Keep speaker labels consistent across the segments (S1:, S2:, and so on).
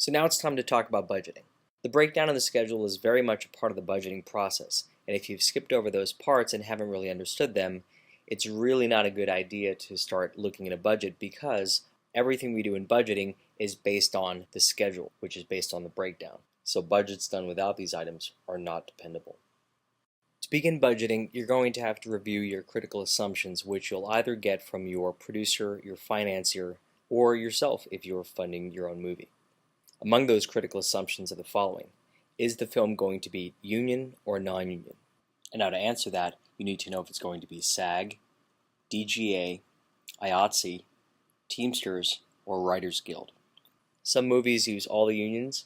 S1: So now it's time to talk about budgeting. The breakdown of the schedule is very much a part of the budgeting process, and if you've skipped over those parts and haven't really understood them, it's really not a good idea to start looking at a budget because everything we do in budgeting is based on the schedule, which is based on the breakdown. So budgets done without these items are not dependable. To begin budgeting, you're going to have to review your critical assumptions, which you'll either get from your producer, your financier, or yourself if you're funding your own movie. Among those critical assumptions are the following. Is the film going to be union or non-union? And now to answer that, you need to know if it's going to be SAG, DGA, IATSE, Teamsters, or Writers Guild. Some movies use all the unions,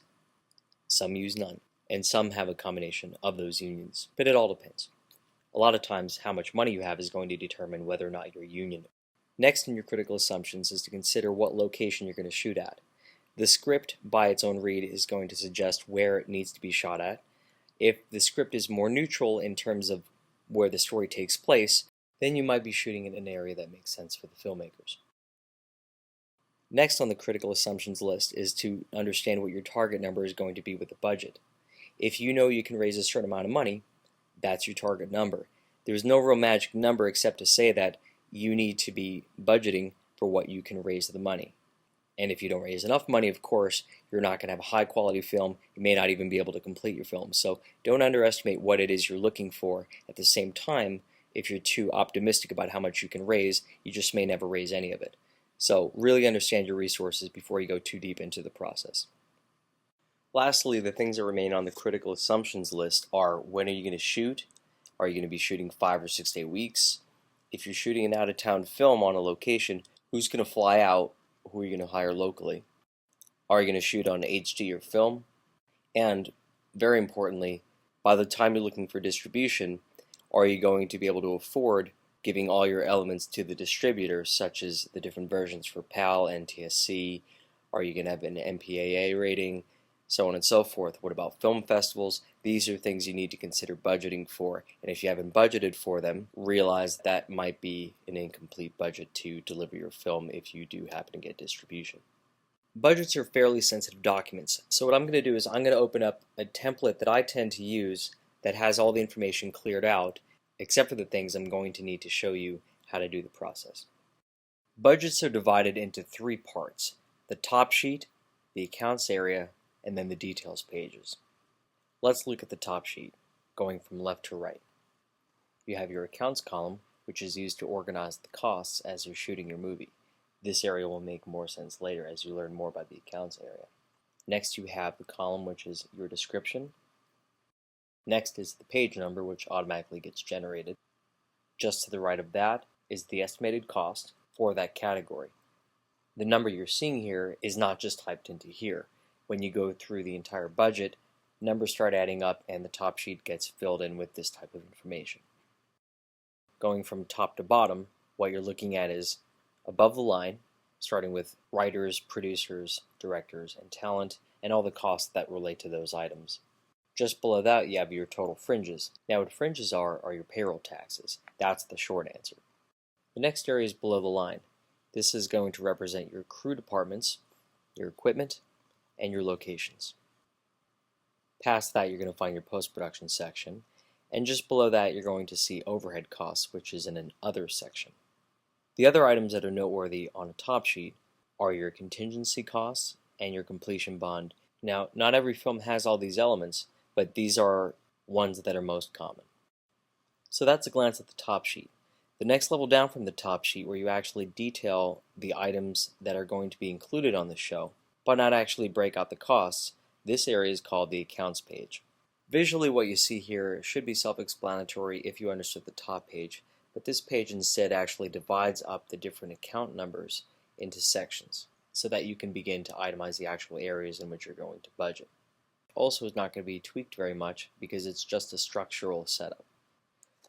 S1: some use none, and some have a combination of those unions, but it all depends. A lot of times, how much money you have is going to determine whether or not you're union. Next in your critical assumptions is to consider what location you're going to shoot at. The script, by its own read, is going to suggest where it needs to be shot at. If the script is more neutral in terms of where the story takes place, then you might be shooting in an area that makes sense for the filmmakers. Next on the critical assumptions list is to understand what your target number is going to be with the budget. If you know you can raise a certain amount of money, that's your target number. There's no real magic number except to say that you need to be budgeting for what you can raise the money. And if you don't raise enough money, of course, you're not going to have a high quality film. You may not even be able to complete your film. So don't underestimate what it is you're looking for. At the same time, if you're too optimistic about how much you can raise, you just may never raise any of it. So really understand your resources before you go too deep into the process. Lastly, the things that remain on the critical assumptions list are: when are you going to shoot? Are you going to be shooting 5 or 6 day weeks? If you're shooting an out-of-town film on a location, who's going to fly out? Who are you going to hire locally? Are you going to shoot on HD or film? And very importantly, by the time you're looking for distribution, are you going to be able to afford giving all your elements to the distributor, such as the different versions for PAL, NTSC? Are you going to have an MPAA rating? So on and so forth. What about film festivals? These are things you need to consider budgeting for, and if you haven't budgeted for them, realize that might be an incomplete budget to deliver your film if you do happen to get distribution. Budgets are fairly sensitive documents, so what I'm going to do is I'm going to open up a template that I tend to use that has all the information cleared out, except for the things I'm going to need to show you how to do the process. Budgets are divided into 3 parts: the top sheet, the accounts area, and then the details pages. Let's look at the top sheet, going from left to right. You have your accounts column, which is used to organize the costs as you're shooting your movie. This area will make more sense later as you learn more about the accounts area. Next you have the column which is your description. Next is the page number, which automatically gets generated. Just to the right of that is the estimated cost for that category. The number you're seeing here is not just typed into here. When you go through the entire budget, numbers start adding up and the top sheet gets filled in with this type of information. Going from top to bottom, what you're looking at is above the line, starting with writers, producers, directors, and talent, and all the costs that relate to those items. Just below that, you have your total fringes. Now what fringes are your payroll taxes. That's the short answer. The next area is below the line. This is going to represent your crew departments, your equipment, and your locations. Past that, you're going to find your post-production section, and just below that you're going to see overhead costs, which is in an other section. The other items that are noteworthy on a top sheet are your contingency costs and your completion bond. Now, not every film has all these elements, but these are ones that are most common. So that's a glance at the top sheet. The next level down from the top sheet, where you actually detail the items that are going to be included on the show, but not actually break out the costs, this area is called the accounts page. Visually, what you see here should be self-explanatory if you understood the top page, but this page instead actually divides up the different account numbers into sections so that you can begin to itemize the actual areas in which you're going to budget. Also, is not going to be tweaked very much because it's just a structural setup.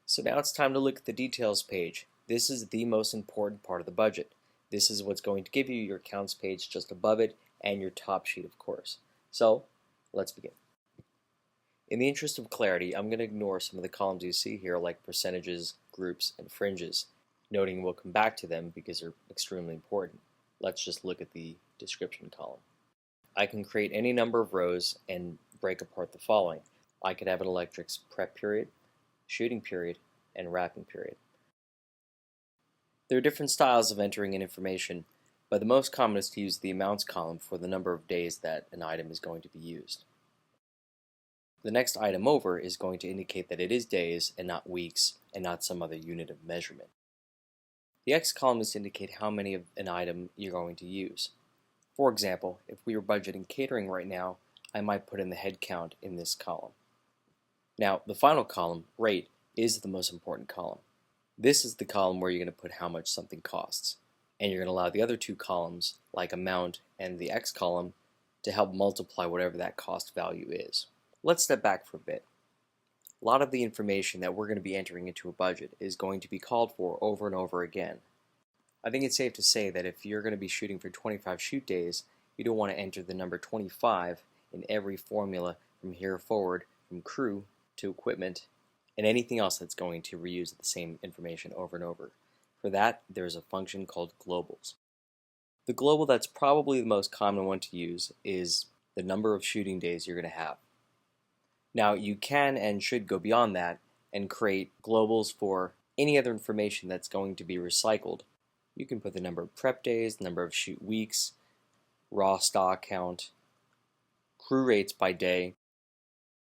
S1: So now it's time to look at the details page. This is the most important part of the budget. This is what's going to give you your accounts page just above it and your top sheet, of course. So let's begin. In the interest of clarity, I'm going to ignore some of the columns you see here, like percentages, groups, and fringes, noting we'll come back to them because they're extremely important. Let's just look at the description column. I can create any number of rows and break apart the following. I could have an electrics prep period, shooting period, and wrapping period. There are different styles of entering in information, but the most common is to use the amounts column for the number of days that an item is going to be used. The next item over is going to indicate that it is days and not weeks and not some other unit of measurement. The X column is to indicate how many of an item you're going to use. For example, if we were budgeting catering right now, I might put in the head count in this column. Now, the final column, rate, is the most important column. This is the column where you're going to put how much something costs, and you're going to allow the other two columns, like amount and the X column, to help multiply whatever that cost value is. Let's step back for a bit. A lot of the information that we're going to be entering into a budget is going to be called for over and over again. I think it's safe to say that if you're going to be shooting for 25 shoot days, you don't want to enter the number 25 in every formula from here forward, from crew to equipment, and anything else that's going to reuse the same information over and over. For that, there's a function called globals. The global that's probably the most common one to use is the number of shooting days you're going to have. Now, you can and should go beyond that and create globals for any other information that's going to be recycled. You can put the number of prep days, number of shoot weeks, raw stock count, crew rates by day,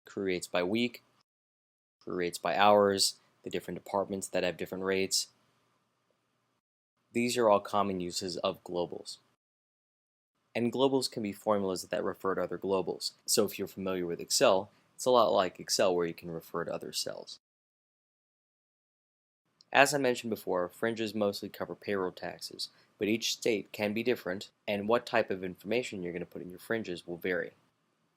S1: crew rates by week, crew rates by hours, the different departments that have different rates. These are all common uses of globals. And globals can be formulas that refer to other globals. So if you're familiar with Excel, it's a lot like Excel where you can refer to other cells. As I mentioned before, fringes mostly cover payroll taxes, but each state can be different, and what type of information you're going to put in your fringes will vary.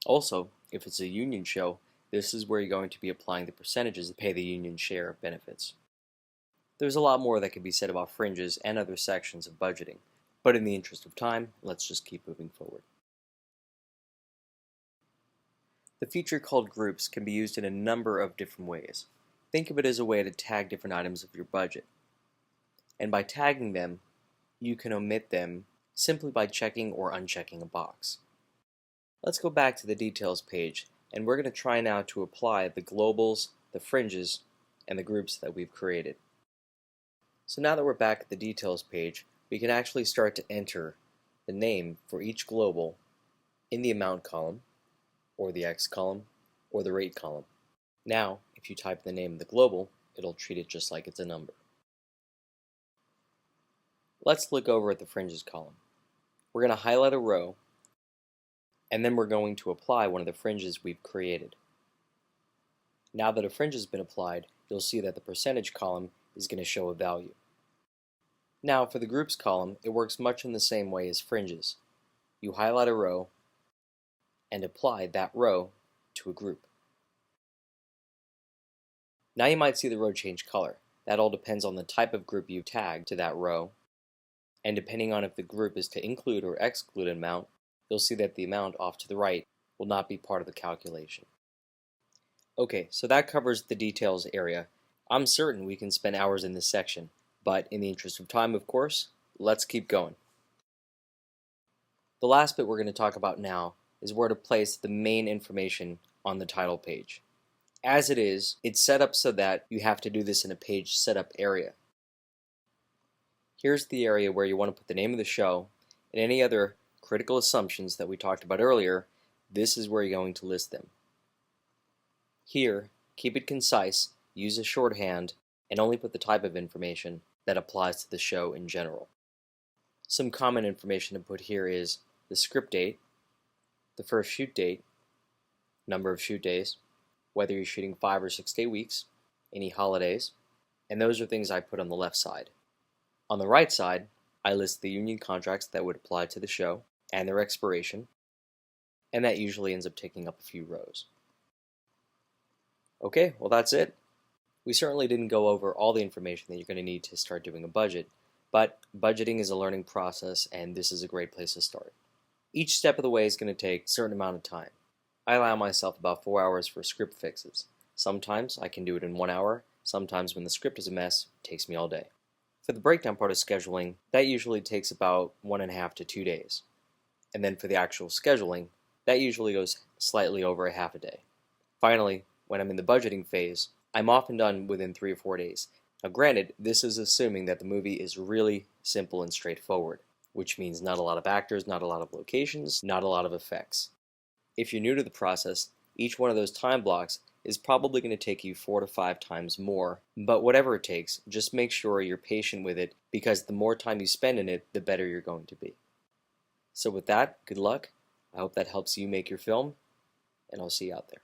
S1: Also, if it's a union show, this is where you're going to be applying the percentages to pay the union share of benefits. There's a lot more that can be said about fringes and other sections of budgeting, but in the interest of time, let's just keep moving forward. The feature called groups can be used in a number of different ways. Think of it as a way to tag different items of your budget. And by tagging them, you can omit them simply by checking or unchecking a box. Let's go back to the details page, and we're going to try now to apply the globals, the fringes, and the groups that we've created. So now that we're back at the details page, we can actually start to enter the name for each global in the amount column, or the X column, or the rate column. Now, if you type the name of the global, it'll treat it just like it's a number. Let's look over at the fringes column. We're going to highlight a row, and then we're going to apply one of the fringes we've created. Now that a fringe has been applied, you'll see that the percentage column is going to show a value. Now for the groups column, it works much in the same way as fringes. You highlight a row and apply that row to a group. Now you might see the row change color. That all depends on the type of group you've tagged to that row, and depending on if the group is to include or exclude an amount, you'll see that the amount off to the right will not be part of the calculation. Okay, so that covers the details area. I'm certain we can spend hours in this section, but in the interest of time, of course, let's keep going. The last bit we're going to talk about now is where to place the main information on the title page. As it is, it's set up so that you have to do this in a page setup area. Here's the area where you want to put the name of the show and any other critical assumptions that we talked about earlier. This is where you're going to list them. Here, keep it concise, use a shorthand, and only put the type of information that applies to the show in general. Some common information to put here is the script date, the first shoot date, number of shoot days, whether you're shooting 5 or 6 day weeks, any holidays, and those are things I put on the left side. On the right side, I list the union contracts that would apply to the show and their expiration, and that usually ends up taking up a few rows. Okay, well that's it. We certainly didn't go over all the information that you're going to need to start doing a budget, but budgeting is a learning process and this is a great place to start. Each step of the way is going to take a certain amount of time. I allow myself about 4 hours for script fixes. Sometimes I can do it in 1 hour, sometimes when the script is a mess, it takes me all day. For the breakdown part of scheduling, that usually takes about 1.5 to 2 days. And then for the actual scheduling, that usually goes slightly over a half a day. Finally, when I'm in the budgeting phase, I'm often done within 3 or 4 days. Now granted, this is assuming that the movie is really simple and straightforward, which means not a lot of actors, not a lot of locations, not a lot of effects. If you're new to the process, each one of those time blocks is probably going to take you 4 to 5 times more, but whatever it takes, just make sure you're patient with it, because the more time you spend in it, the better you're going to be. So with that, good luck. I hope that helps you make your film, and I'll see you out there.